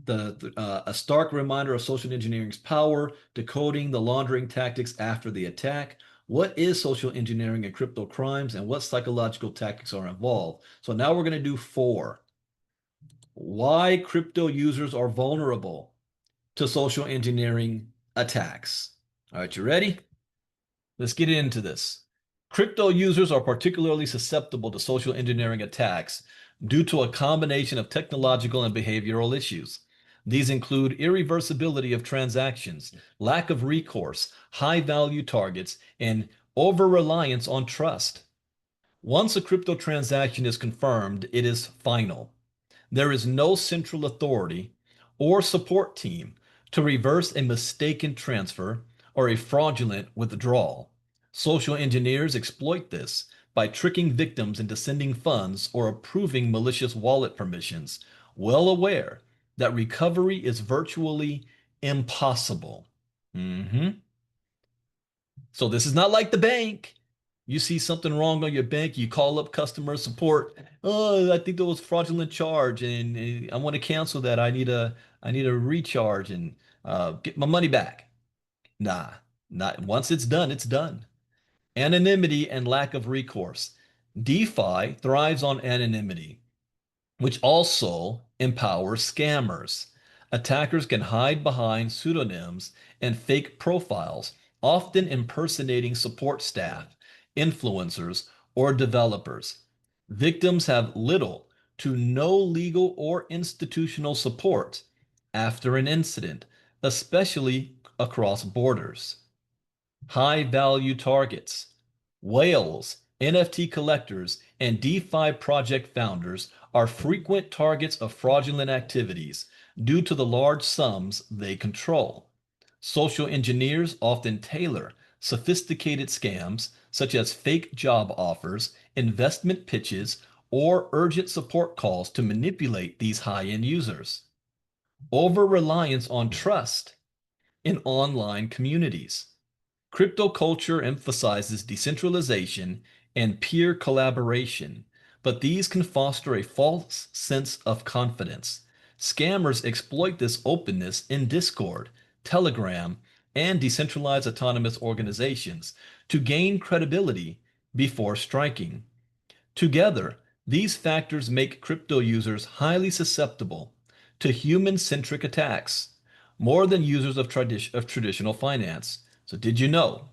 A stark reminder of social engineering's power, decoding the laundering tactics after the attack. What is social engineering and crypto crimes, and what psychological tactics are involved? So now we're going to do 4. Why crypto users are vulnerable to social engineering attacks. All right, you ready? Let's get into this. Crypto users are particularly susceptible to social engineering attacks due to a combination of technological and behavioral issues. These include irreversibility of transactions, lack of recourse, high-value targets, and over-reliance on trust. Once a crypto transaction is confirmed, it is final. There is no central authority or support team to reverse a mistaken transfer or a fraudulent withdrawal. Social engineers exploit this by tricking victims into sending funds or approving malicious wallet permissions, well aware that recovery is virtually impossible. So this is not like the bank. You see something wrong on your bank, you call up customer support. Oh, I think there was fraudulent charge, and I want to cancel that. I need a recharge and get my money back. Nah, not once it's done, it's done. Anonymity and lack of recourse. DeFi thrives on anonymity, which also empowers scammers. Attackers can hide behind pseudonyms and fake profiles, often impersonating support staff, influencers, or developers. Victims have little to no legal or institutional support after an incident, especially across borders. High value targets. Whales, NFT collectors, and DeFi project founders are frequent targets of fraudulent activities due to the large sums they control. Social engineers often tailor sophisticated scams such as fake job offers, investment pitches, or urgent support calls to manipulate these high-end users. Over reliance on trust in online communities. Crypto culture emphasizes decentralization and peer collaboration, but these can foster a false sense of confidence. Scammers exploit this openness in Discord, Telegram, and decentralized autonomous organizations to gain credibility before striking. Together, these factors make crypto users highly susceptible to human-centric attacks, more than users of traditional finance. So did you know?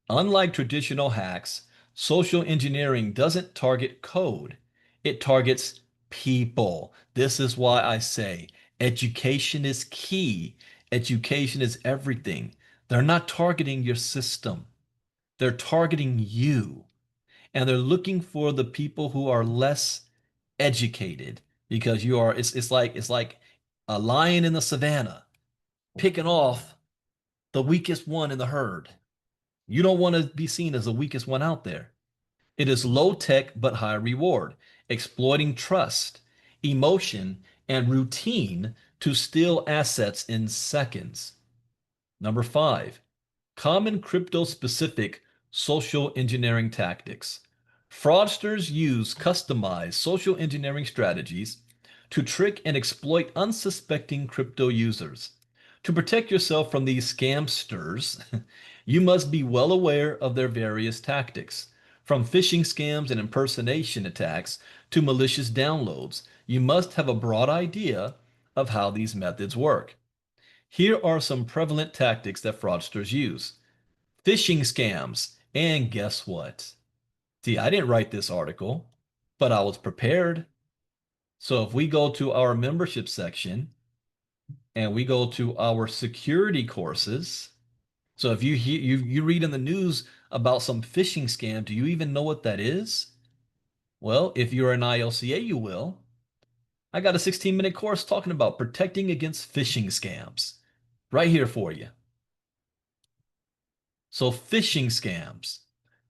Unlike traditional hacks, social engineering doesn't target code. It targets people. This is why I say education is key. Education is everything. They're not targeting your system. They're targeting you, and they're looking for the people who are less educated, because it's like a lion in the savannah picking off the weakest one in the herd. You don't want to be seen as the weakest one out there. It is low tech but high reward, exploiting trust, emotion, and routine to steal assets in seconds. Number 5, common crypto-specific social engineering tactics. Fraudsters use customized social engineering strategies to trick and exploit unsuspecting crypto users. To protect yourself from these scamsters, you must be well aware of their various tactics. From phishing scams and impersonation attacks to malicious downloads, you must have a broad idea of how these methods work. Here are some prevalent tactics that fraudsters use. Phishing scams. And guess what? See, I didn't write this article, but I was prepared. So if we go to our membership section and we go to our security courses, so if you read in the news about some phishing scam, do you even know what that is? Well, if you're an ILCA, you will. I got a 16-minute course talking about protecting against phishing scams right here for you. So phishing scams.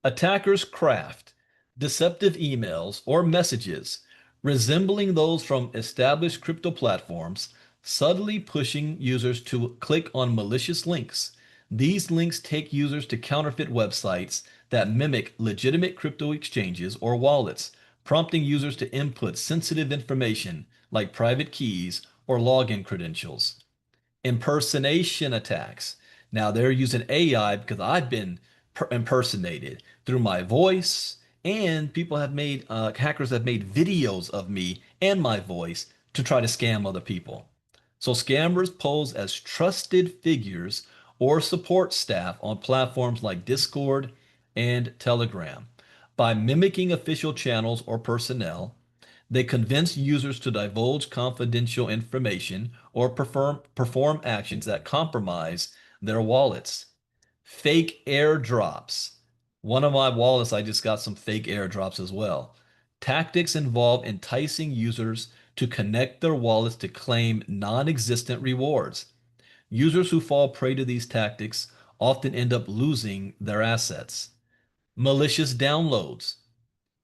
Attackers craft deceptive emails or messages resembling those from established crypto platforms, subtly pushing users to click on malicious links. These links take users to counterfeit websites that mimic legitimate crypto exchanges or wallets, prompting users to input sensitive information like private keys or login credentials. Impersonation attacks. Now they're using AI because I've been impersonated through my voice, and people have made hackers have made videos of me and my voice to try to scam other people. So scammers pose as trusted figures or support staff on platforms like Discord and Telegram. By mimicking official channels or personnel, they convince users to divulge confidential information or perform actions that compromise their wallets. Fake airdrops. One of my wallets, I just got some fake airdrops as well. Tactics involve enticing users to connect their wallets to claim non-existent rewards. Users who fall prey to these tactics often end up losing their assets. Malicious downloads.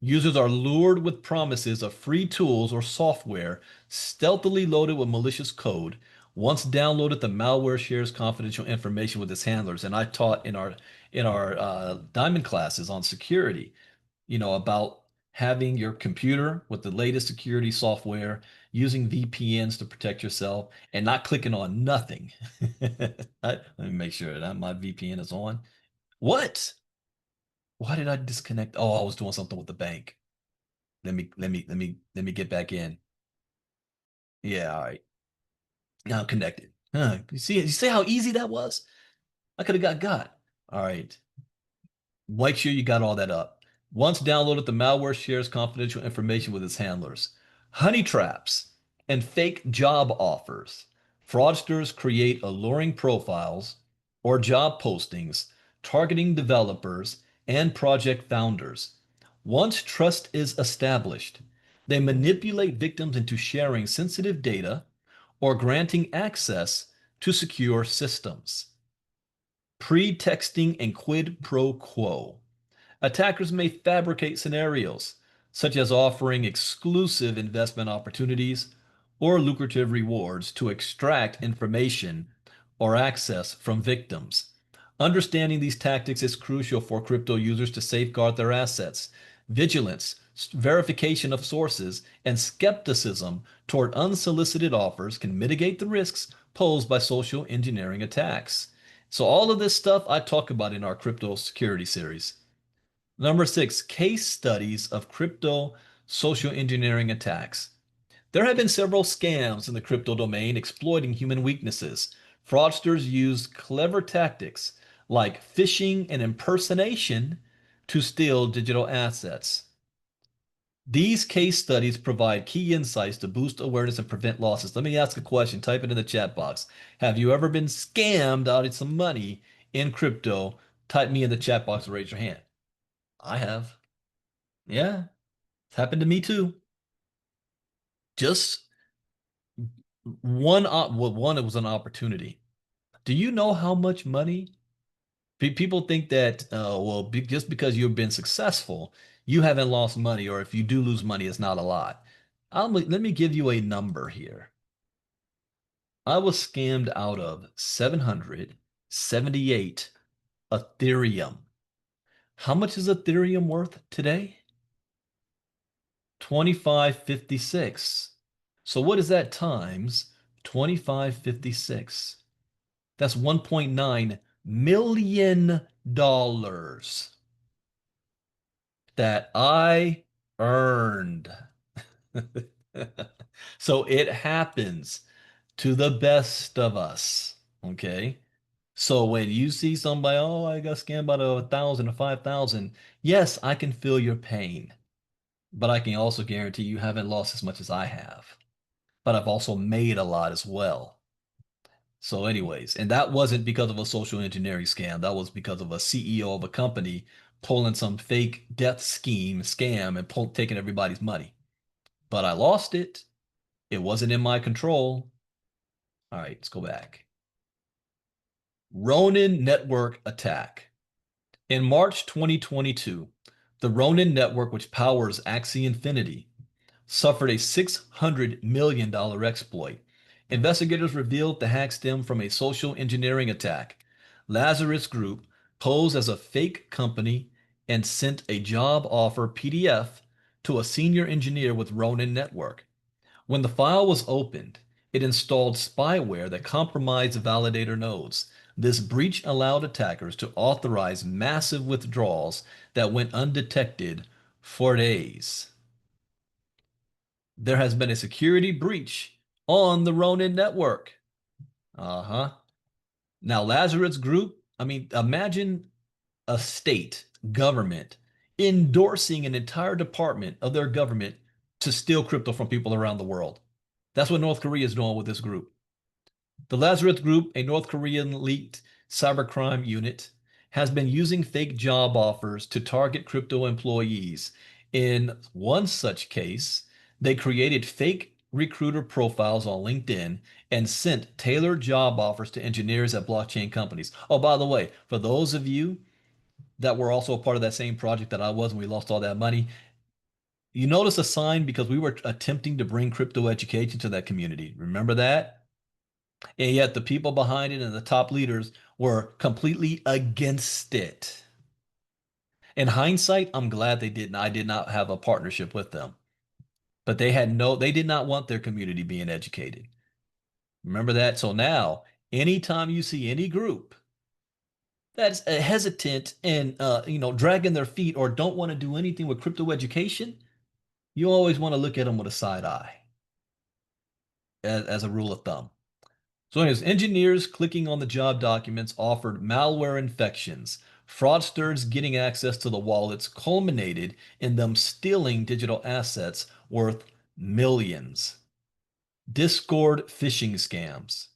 Users are lured with promises of free tools or software stealthily loaded with malicious code. Once downloaded, the malware shares confidential information with its handlers. And I taught in our diamond classes on security, about having your computer with the latest security software, using VPNs to protect yourself, and not clicking on nothing. Let me make sure that my VPN is on. What? Why did I disconnect? Oh, I was doing something with the bank. Let me get back in. Yeah, all right. Now I'm connected. Huh. You see how easy that was? I could have got. All right. Make sure you got all that up. Once downloaded, the malware shares confidential information with its handlers. Honey traps and fake job offers. Fraudsters create alluring profiles or job postings targeting developers and project founders. Once trust is established, they manipulate victims into sharing sensitive data or granting access to secure systems. Pretexting and quid pro quo. Attackers may fabricate scenarios, such as offering exclusive investment opportunities or lucrative rewards to extract information or access from victims. Understanding these tactics is crucial for crypto users to safeguard their assets. Vigilance, verification of sources, and skepticism toward unsolicited offers can mitigate the risks posed by social engineering attacks. So all of this stuff I talk about in our crypto security series. Number 6, case studies of crypto social engineering attacks. There have been several scams in the crypto domain exploiting human weaknesses. Fraudsters use clever tactics like phishing and impersonation to steal digital assets. These case studies provide key insights to boost awareness and prevent losses. Let me ask a question. Type it in the chat box. Have you ever been scammed out of some money in crypto? Type me in the chat box and raise your hand. I have. Yeah, it's happened to me too. Just one, it was an opportunity. Do you know how much money? People think that, well, just because you've been successful, you haven't lost money, or if you do lose money, it's not a lot. Let me give you a number here. I was scammed out of 78 Ethereum. How much is Ethereum worth today? 2556. So what is that times 2556? That's $1.9 million that I earned. So it happens to the best of us. Okay. So when you see somebody, oh, I got scammed by 1,000 or 5,000, yes, I can feel your pain, but I can also guarantee you haven't lost as much as I have. But I've also made a lot as well. So, anyways, and that wasn't because of a social engineering scam. That was because of a CEO of a company pulling some fake death scam, and taking everybody's money. But I lost it. It wasn't in my control. All right, let's go back. Ronin network attack. In March 2022, the Ronin network, which powers Axie Infinity, suffered a $600 million exploit. Investigators revealed the hack stemmed from a social engineering attack. Lazarus Group posed as a fake company and sent a job offer PDF to a senior engineer with Ronin Network. When the file was opened, it installed spyware that compromised validator nodes. This breach allowed attackers to authorize massive withdrawals that went undetected for days. There has been a security breach on the Ronin network. Uh-huh. Now, Lazarus Group, I mean, imagine a state government endorsing an entire department of their government to steal crypto from people around the world. That's what North Korea is doing with this group. The Lazarus Group, a North Korean leaked cybercrime unit, has been using fake job offers to target crypto employees. In one such case, they created fake recruiter profiles on LinkedIn and sent tailored job offers to engineers at blockchain companies. Oh, by the way, for those of you that were also a part of that same project that I was and we lost all that money, you notice a sign because we were attempting to bring crypto education to that community. Remember that? And yet the people behind it and the top leaders were completely against it. In hindsight, I'm glad they didn't. I did not have a partnership with them. But they did not want their community being educated. Remember that? So now, anytime you see any group that's hesitant and dragging their feet or don't want to do anything with crypto education, you always want to look at them with a side eye as a rule of thumb. So anyways, engineers clicking on the job documents offered malware infections. Fraudsters getting access to the wallets culminated in them stealing digital assets worth millions. Discord phishing scams.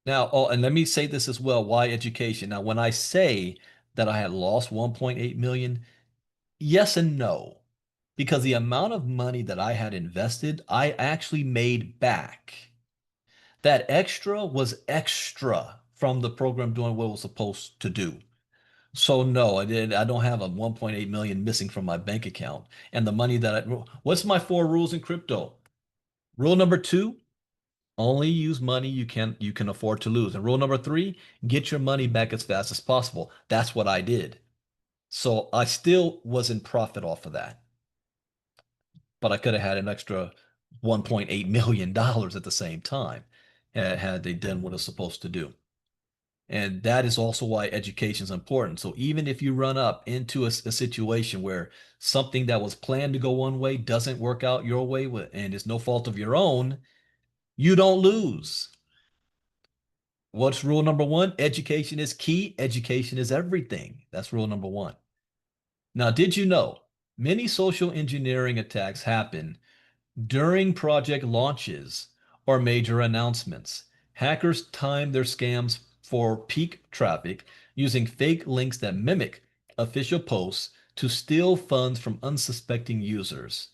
Now, oh, and let me say this as well. Why education? Now, when I say that I had lost 1.8 million, yes and no. Because the amount of money that I had invested, I actually made back. That extra was extra from the program doing what it was supposed to do. So no, I don't have a 1.8 million missing from my bank account. And the money what's my 4 rules in crypto? Rule number 2, only use money you can afford to lose. And rule number 3, get your money back as fast as possible. That's what I did. So I still was in profit off of that. But I could have had an extra $1.8 million at the same time had they done what it's supposed to do. And that is also why education is important. So even if you run up into a situation where something that was planned to go one way doesn't work out your way and it's no fault of your own, you don't lose. What's rule number 1? Education is key. Education is everything. That's rule number 1. Now, did you know many social engineering attacks happen during project launches or major announcements? Hackers time their scams for peak traffic using fake links that mimic official posts to steal funds from unsuspecting users.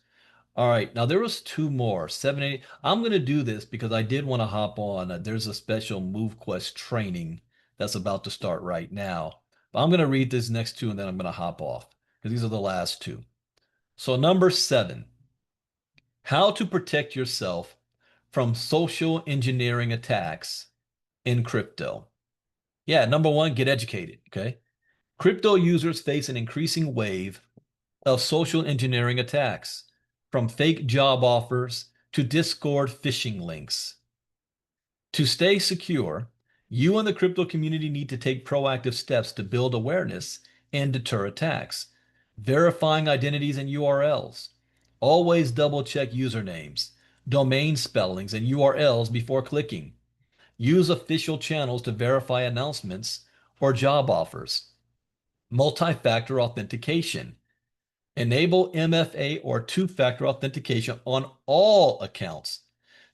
All right, now there was 2 more, 7, 8. I'm going to do this because I did want to hop on. There's a special MoveQuest training that's about to start right now. But I'm going to read this next 2 and then I'm going to hop off because these are the last 2. So number 7, how to protect yourself from social engineering attacks in crypto. Yeah, number one, get educated. Okay. Crypto users face an increasing wave of social engineering attacks, from fake job offers to Discord phishing links. To stay secure, you and the crypto community need to take proactive steps to build awareness and deter attacks. Verifying identities and URLs. Always double check usernames, domain spellings, and URLs before clicking. Use official channels to verify announcements or job offers. Multi-factor authentication. Enable MFA or two-factor authentication on all accounts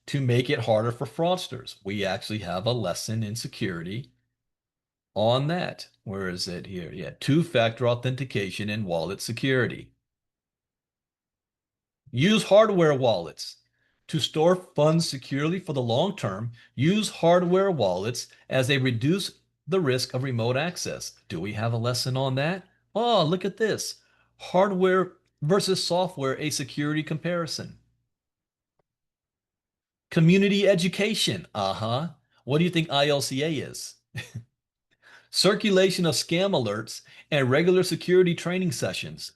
to make it harder for fraudsters. We actually have a lesson in security on that. Where is it here? Yeah, two-factor authentication and wallet security. Use hardware wallets to store funds securely for the long term. Use hardware wallets as they reduce the risk of remote access. Do we have a lesson on that? Oh, look at this. Hardware versus software, a security comparison. Community education. Uh-huh. What do you think ILCA is? Circulation of scam alerts and regular security training sessions.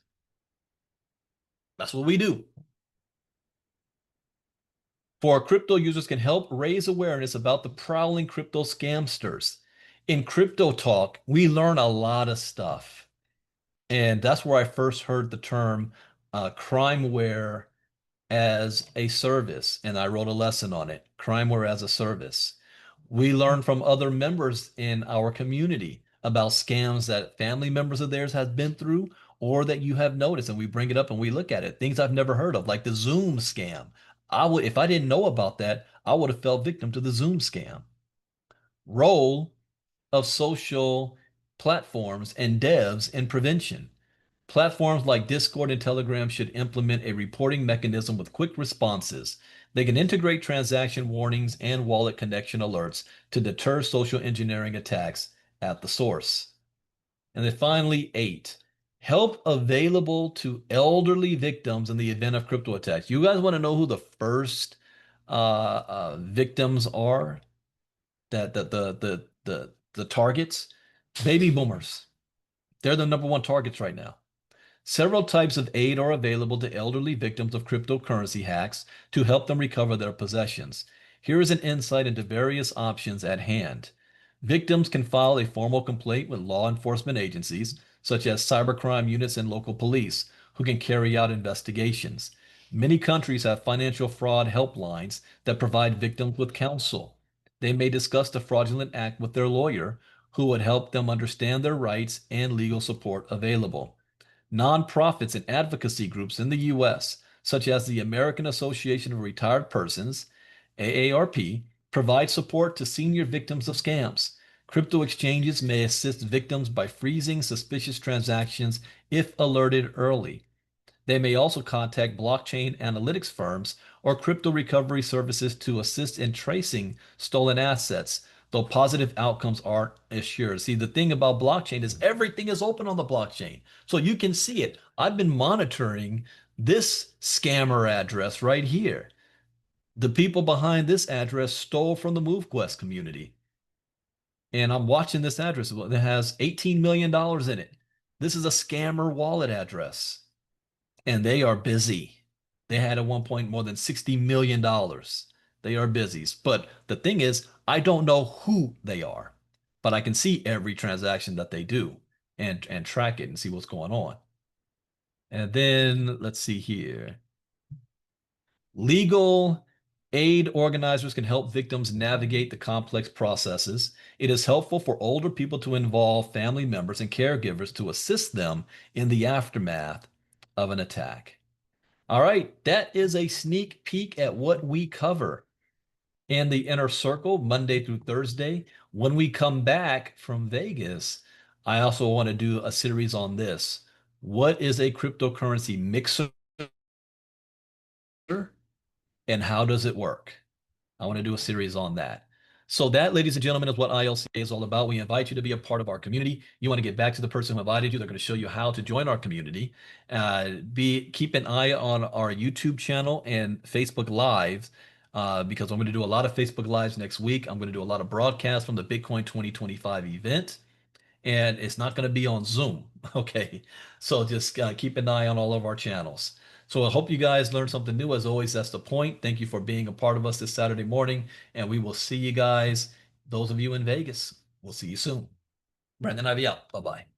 That's what we do. For crypto users can help raise awareness about the prowling crypto scamsters. In Crypto Talk, we learn a lot of stuff. And that's where I first heard the term crimeware as a service. And I wrote a lesson on it, crimeware as a service. We learn from other members in our community about scams that family members of theirs have been through or that you have noticed, and we bring it up and we look at it. Things I've never heard of, like the Zoom scam. If I didn't know about that, I would have fell victim to the Zoom scam. Role of social platforms and devs in prevention. Platforms like Discord and Telegram should implement a reporting mechanism with quick responses. They can integrate transaction warnings and wallet connection alerts to deter social engineering attacks at the source. And then finally, 8, help available to elderly victims in the event of crypto attacks. You guys want to know who the first victims are? That the targets? Baby boomers. They're the number one targets right now. Several types of aid are available to elderly victims of cryptocurrency hacks to help them recover their possessions. Here is an insight into various options at hand. Victims can file a formal complaint with law enforcement agencies, such as cybercrime units and local police, who can carry out investigations. Many countries have financial fraud helplines that provide victims with counsel. They may discuss the fraudulent act with their lawyer, who would help them understand their rights and legal support available. Nonprofits and advocacy groups in the U.S., such as the American Association of Retired Persons, AARP, provide support to senior victims of scams. Crypto exchanges may assist victims by freezing suspicious transactions if alerted early. They may also contact blockchain analytics firms or crypto recovery services to assist in tracing stolen assets, though positive outcomes aren't assured. See, the thing about blockchain is everything is open on the blockchain. So you can see it. I've been monitoring this scammer address right here. The people behind this address stole from the MoveQuest community. And I'm watching this address that has $18 million in it. This is a scammer wallet address. And they are busy. They had at one point more than $60 million. They are busy. But the thing is, I don't know who they are, but I can see every transaction that they do and track it and see what's going on. And then let's see here. Legal aid organizers can help victims navigate the complex processes. It is helpful for older people to involve family members and caregivers to assist them in the aftermath of an attack. All right, that is a sneak peek at what we cover in the inner circle Monday through Thursday. When we come back from Vegas, I also want to do a series on this. What is a cryptocurrency mixer and how does it work? I want to do a series on that. So that, ladies and gentlemen, is what ILCA is all about. We invite you to be a part of our community. You want to get back to the person who invited you. They're going to show you how to join our community. Keep an eye on our YouTube channel and Facebook Live. because I'm going to do a lot of Facebook Lives next week. I'm going to do a lot of broadcasts from the Bitcoin 2025 event, and it's not going to be on Zoom. Okay. So just keep an eye on all of our channels. So I hope you guys learned something new. As always, that's the point. Thank you for being a part of us this Saturday morning, and we will see you guys, those of you in Vegas. We'll see you soon. Brandon Ivey out. Bye-bye.